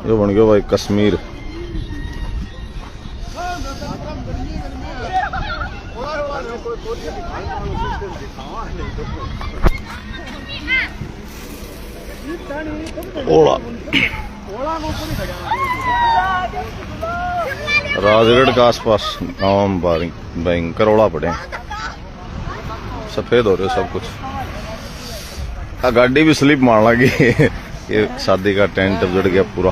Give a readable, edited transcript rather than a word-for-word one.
ये बन गया भाई कश्मीर। ओला राजगढ़ के आसपास गाँव में भयंकर ओला पड़े, सफेद हो रहे सब कुछ। गाड़ी भी स्लिप मारने लगी। ये शादी का टेंट उजड़ गया पूरा।